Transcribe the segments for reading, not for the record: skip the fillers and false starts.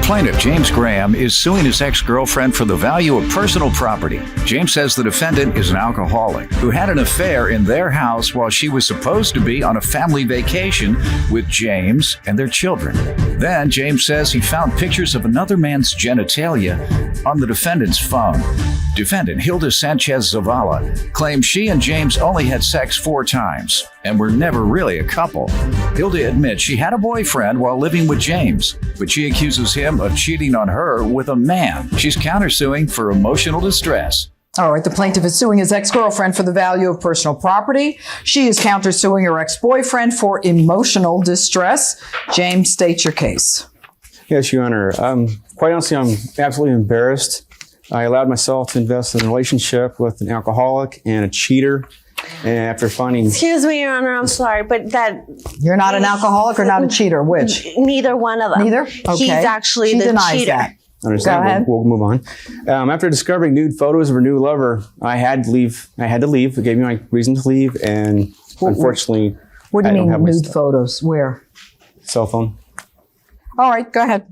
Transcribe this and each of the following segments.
Plaintiff James Graham is suing his ex-girlfriend for the value of personal property. James says the defendant is an alcoholic who had an affair in their house while she was supposed to be on a family vacation with James and their children. Then James says he found pictures of another man's genitalia on the defendant's phone. Defendant Hilda Sanchez Zavala claims she and James only had sex 4 times and were never really a couple. Hilda admits she had a boyfriend while living with James, but she accuses him of cheating on her with a man. She's countersuing for emotional distress. All right, the plaintiff is suing his ex-girlfriend for the value of personal property. She is countersuing her ex-boyfriend for emotional distress. James, state your case. Yes, Your Honor. Quite honestly, I'm absolutely embarrassed. I allowed myself to invest in a relationship with an alcoholic and a cheater. And after finding... Excuse me, Your Honor, I'm sorry, but that... You're not an alcoholic or not a cheater? Which? Neither one of them. Neither? Okay. He's actually she the denies cheater. That. Understand. Go ahead. We'll move on. After discovering nude photos of her new lover, I had to leave. It gave me my reason to leave, and unfortunately, what do you mean nude photos? Where? Cell phone. All right, go ahead.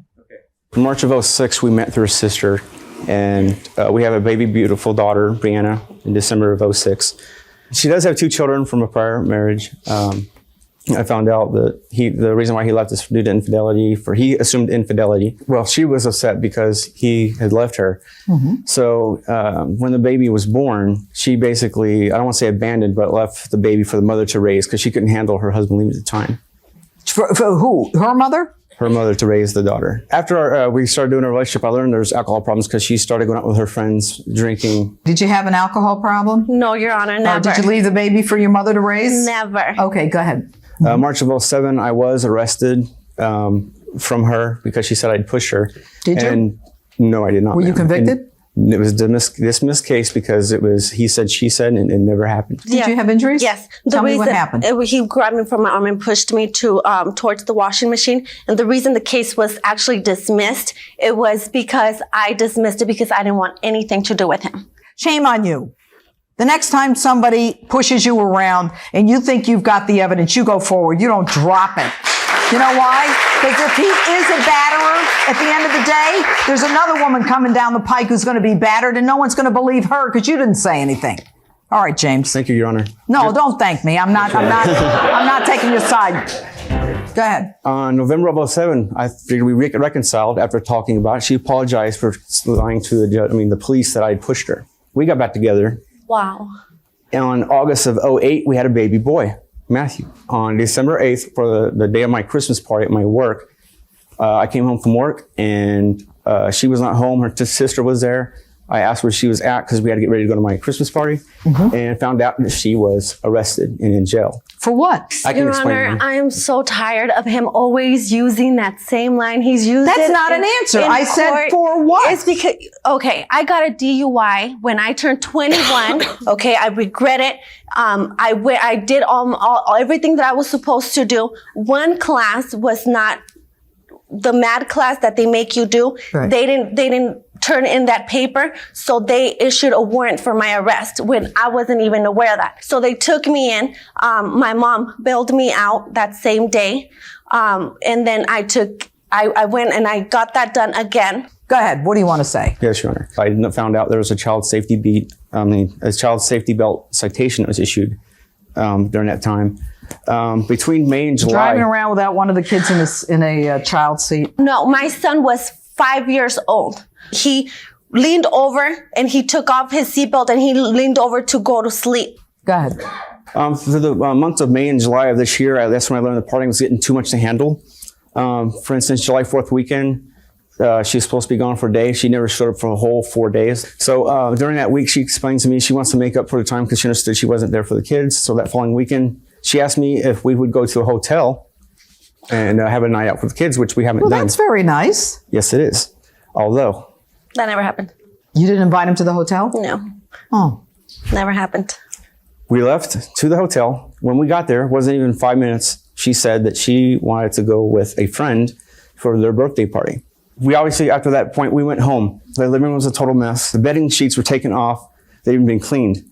In March of 2006, we met through her sister, and we have a baby, beautiful daughter, Brianna, in December of 2006. She does have 2 children from a prior marriage. I found out that the reason why he left is due to infidelity. He assumed infidelity. Well, she was upset because he had left her. Mm-hmm. So when the baby was born, she basically, I don't want to say abandoned, but left the baby for the mother to raise because she couldn't handle her husband leaving at the time. For who? Her mother? Her mother to raise the daughter. After we started doing a relationship, I learned there's alcohol problems because she started going out with her friends, drinking. Did you have an alcohol problem? No, Your Honor, never. Did you leave the baby for your mother to raise? Never. Okay, go ahead. March of 2007, I was arrested from her because she said I'd pushed her. Did you? And no, I did not. Were you convicted? And it was a dismissed case because it was he said, she said, and it never happened. Did you have injuries? Yes. Tell me what happened. He grabbed me from my arm and pushed me towards the washing machine. And the reason the case was actually dismissed, it was because I dismissed it because I didn't want anything to do with him. Shame on you. The next time somebody pushes you around and you think you've got the evidence, you go forward. You don't drop it. You know why? Because if he is a batterer, at the end of the day, there's another woman coming down the pike who's going to be battered, and no one's going to believe her because you didn't say anything. All right, James. Thank you, Your Honor. No, don't thank me. I'm not taking your side. Go ahead. On November of 2007, I figured we reconciled after talking about it. She apologized for lying to the police that I had pushed her. We got back together. Wow. And on August of 2008, we had a baby boy, Matthew. On December 8th, for the day of my Christmas party at my work, I came home from work and she was not home. Her sister was there. I asked where she was at because we had to get ready to go to my Christmas party, and found out that she was arrested and in jail. For what? I can explain. Your Honor, I am so tired of him always using that same line. He's used That's not an answer. I said for what? It's because, okay, I got a DUI when I turned 21. Okay, I regret it. I did all everything that I was supposed to do. One class was not the MAD class that they make you do. Right. They didn't turn in that paper, so they issued a warrant for my arrest when I wasn't even aware of that. So they took me in. My mom bailed me out that same day, and then I went and I got that done again. Go ahead. What do you want to say? Yes, Your Honor. I found out there was a child safety belt citation that was issued during that time. Between May and July. Driving around without one of the kids in a child seat? No, my son was 5 years old. He leaned over and he took off his seatbelt and he leaned over to go to sleep. Go ahead. For the months of May and July of this year, that's when I learned the partying was getting too much to handle. For instance, July 4th weekend, she was supposed to be gone for a day. She never showed up for a whole 4 days. So during that week, she explained to me she wants to make up for the time because she understood she wasn't there for the kids. So that following weekend, she asked me if we would go to a hotel and have a night out for the kids, which we haven't done. Well, that's very nice. Yes, it is. Although. That never happened. You didn't invite him to the hotel? No. Oh. Never happened. We left to the hotel. When we got there, it wasn't even 5 minutes. She said that she wanted to go with a friend for their birthday party. We obviously, after that point, we went home. The living room was a total mess. The bedding sheets were taken off. They hadn't been cleaned.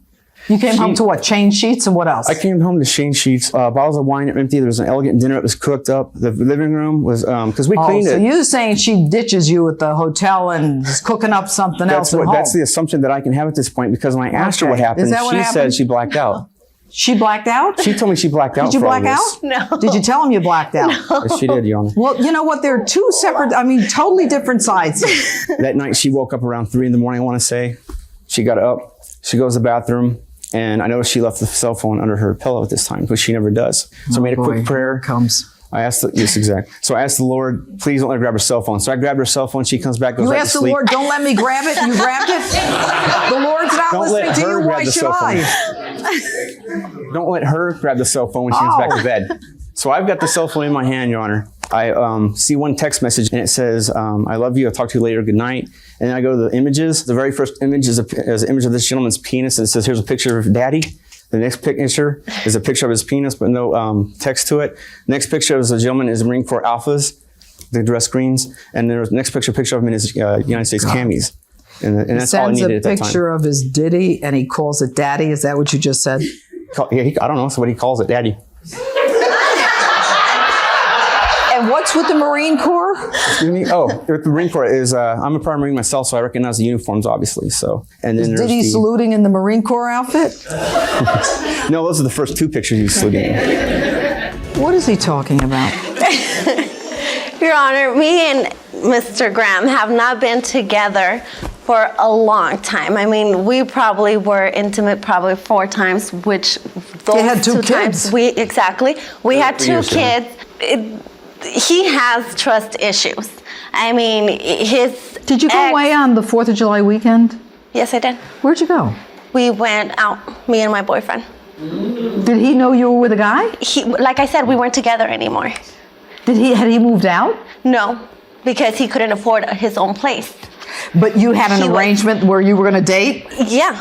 You came home to what? Change sheets and what else? I came home to change sheets, bottles of wine empty. There was an elegant dinner that was cooked up. The living room was, because we cleaned so it. you're saying she ditches you at the hotel and is cooking up something else at home? That's the assumption that I can have at this point, because when I asked her what happened, she said she blacked out. She blacked out? She told me she blacked out. Did you black out? No. Did you tell him you blacked out? No. Yes, she did, Your Honor. Well, you know what? They're two separate, totally different sides. That night, she woke up around 3 a.m, I want to say. She got up. She goes to the bathroom. And I noticed she left the cell phone under her pillow at this time, which she never does. So I made a quick prayer. I asked So I asked the Lord, please don't let her grab her cell phone. So I grabbed her cell phone. She comes back, goes You right to asked the sleep. Lord, don't let me grab it. You grabbed it. The Lord's not listening to you. Why should I? Don't let her grab the cell phone when she comes back to bed. So I've got the cell phone in my hand, Your Honor. I see one text message and it says, I love you. I'll talk to you later. Good night. And then I go to the images. The very first image is an image of this gentleman's penis. And it says, here's a picture of daddy. The next picture is a picture of his penis, but no text to it. Next picture is a gentleman in his Marine Corps Alphas, the dress greens. And the next picture of him in his United States camis. And that's all I needed at that time. Sends a picture of his ditty and he calls it daddy. Is that what you just said? Yeah, I don't know. That's what he calls it, daddy. And what's with the Marine Corps? Excuse me? Oh, with the Marine Corps is, I'm a prior Marine myself, so I recognize the uniforms, obviously. So, and then Did he saluting in the Marine Corps outfit? No, those are the first 2 pictures he's saluting in. What is he talking about? Your Honor, me and Mr. Graham have not been together for a long time. We probably were intimate 4 times, which those They had 2 2 kids. times we had 2 kids. He has trust issues. Did you go away on the 4th of July weekend? Yes, I did. Where'd you go? We went out, me and my boyfriend. Did he know you were with a guy? Like I said, we weren't together anymore. Had he moved out? No, because he couldn't afford his own place. But you had an arrangement where you were going to date? Yeah,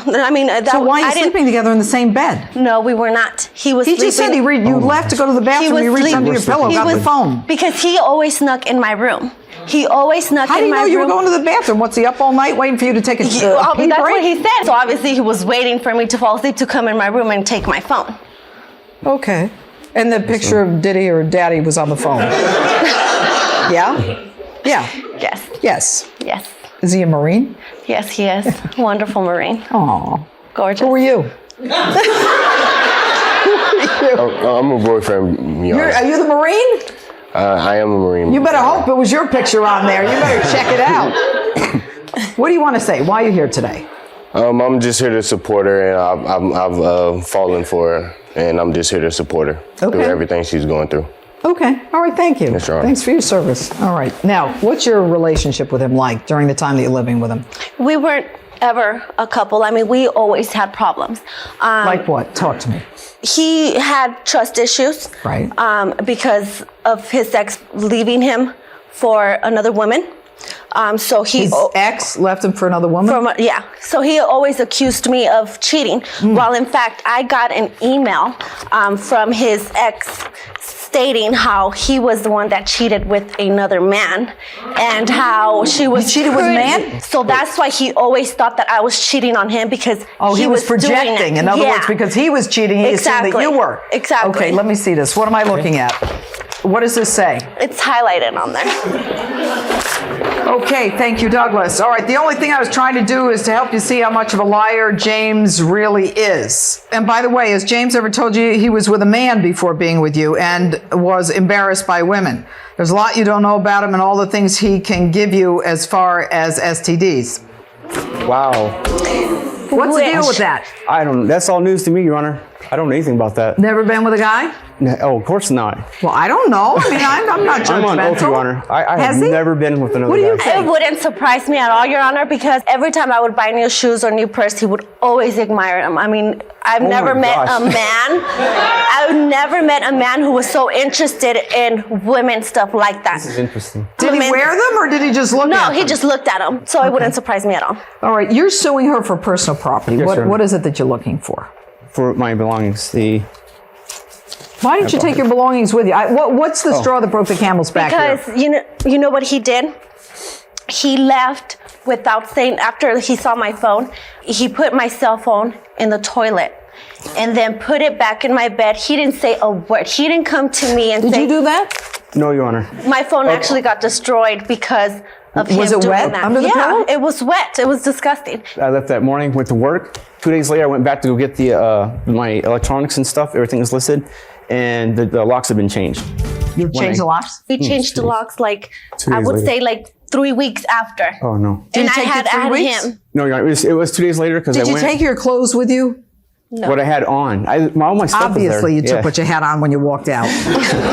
So why are you sleeping together in the same bed? No, we were not. He just said you left to go to the bathroom, you reached under your pillow, got the phone. Because he always snuck in my room. How do you know you were going to the bathroom? What's he up all night waiting for you to take a pee That's break? what he said. So obviously he was waiting for me to fall asleep to come in my room and take my phone. Okay. And the picture of Diddy or Daddy was on the phone? Yeah? Yeah. Yes. Yes. Yes. Is he a Marine? Yes, he is. Wonderful Marine. Oh. Gorgeous. Who are you? I'm a boyfriend. Are you the Marine? I am a Marine. You better hope it was your picture on there. You better check it out. What do you want to say? Why are you here today? I'm just here to support her, and I've fallen for her, and I'm just here to support her through everything she's going through. Okay. All right. Thank you. Yes, Your Honor. Thanks for your service. All right. Now, what's your relationship with him like during the time that you're living with him? We weren't ever a couple. We always had problems. Like what? Talk to me. He had trust issues. Right. Because of his ex leaving him for another woman. His ex left him for another woman? So he always accused me of cheating. While in fact, I got an email from his ex stating how he was the one that cheated with another man and how she was cheated with a man? So that's why he always thought that I was cheating on him because he was projecting. In other words, because he was cheating, he assumed that you were. Exactly. Okay, let me see this. What am I looking at? What does this say? It's highlighted on there. Okay, thank you, Douglas. All right, the only thing I was trying to do is to help you see how much of a liar James really is. And by the way, has James ever told you he was with a man before being with you and was embarrassed by women? There's a lot you don't know about him and all the things he can give you as far as STDs. Wow. What's the deal with that? I don't know. That's all news to me, Your Honor. I don't know anything about that. Never been with a guy? No, of course not. Well, I don't know. I'm not judgmental. I'm on oath, Your Honor. I have never been with another guy. guy. What do you think? It wouldn't surprise me at all, Your Honor, because every time I would buy new shoes or new purse, he would always admire them. I've never met a man. I've never met a man who was so interested in women stuff like that. This is interesting. Did he wear them or did he just look at them? No, he just looked at them. So it wouldn't surprise me at all. All right, you're suing her for personal property. Yes, What is it that you're looking for? For my belongings, Why didn't you take your belongings with you? What's the straw that broke the camel's back? Because you know what he did? he left without saying, after he saw my phone, he put my cell phone in the toilet and then put it back in my bed. He didn't say a word. He didn't come to me and say. Did you do that? No, Your Honor. My phone actually got destroyed because of him Was it doing wet that. under the pillow? Yeah, it was wet. It was disgusting. I left that morning, went to work. 2 days later, I went back to go get my electronics and stuff. Everything was listed, and the locks have been changed. You changed the locks? We changed the locks like, 2 I days would later. say like 3 weeks after. Oh no. Did And it take I you 3 had weeks? him. No, Your Honor. It was 2 days later because I Did you went. take your clothes with you? What I had on. All my stuff Obviously, you was there. took what you had on when you walked out.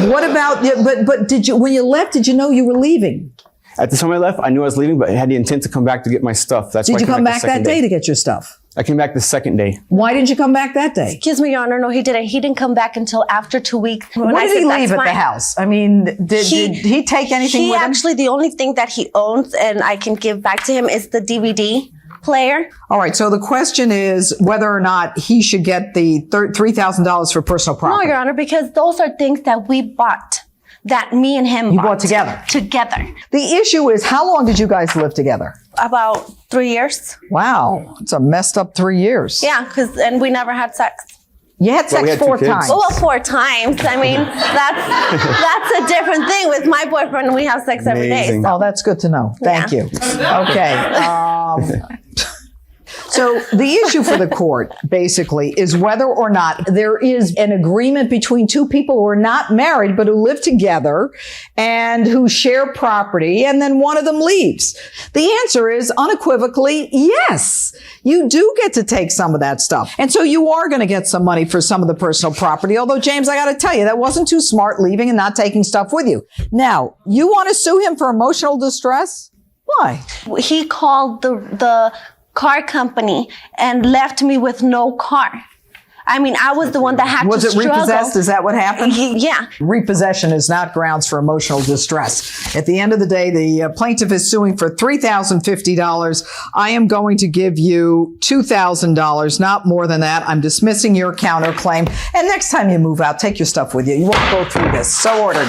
What about, but did you, when you left, did you know you were leaving? At the time I left, I knew I was leaving, but I had the intent to come back to get my stuff. That's why Did I you came come the back that second day to get your stuff? I came back the second day. Why didn't you come back that day? Excuse me, Your Honor. No, he didn't. He didn't come back until after 2 weeks. When What I did said, he "That's leave at the fine." house? I mean, did he take anything He with him? actually, the only thing that he owns and I can give back to him is the DVD player. All right, so the question is whether or not he should get the $3,000 for personal No, property. Your Honor, because those are things that we bought, that me and him bought together? Together. The issue is, how long did you guys live together? About 3 years. Wow, it's a messed up 3 years. Yeah, and we never had sex. You had Well, sex we had 4 2 kids. times. Well, 4 times. I mean, that's a different thing. With my boyfriend, we have sex every day. Amazing. Oh, that's good to know. Thank Yeah. you. Okay. So the issue for the court basically is whether or not there is an agreement between two people who are not married but who live together and who share property, and then one of them leaves. The answer is unequivocally yes. You do get to take some of that stuff. And so you are going to get some money for some of the personal property. Although, James, I got to tell you, that wasn't too smart, leaving and not taking stuff with you. Now, you want to sue him for emotional distress? Why? He called the car company and left me with no car. I mean, I was the one that had Was to it struggle. repossessed? Is that what happened? Yeah. Repossession is not grounds for emotional distress. At the end of the day, the plaintiff is suing for $3,050. I am going to give you $2,000, not more than that. I'm dismissing your counterclaim. And next time you move out, take your stuff with you. You won't go through this. So ordered.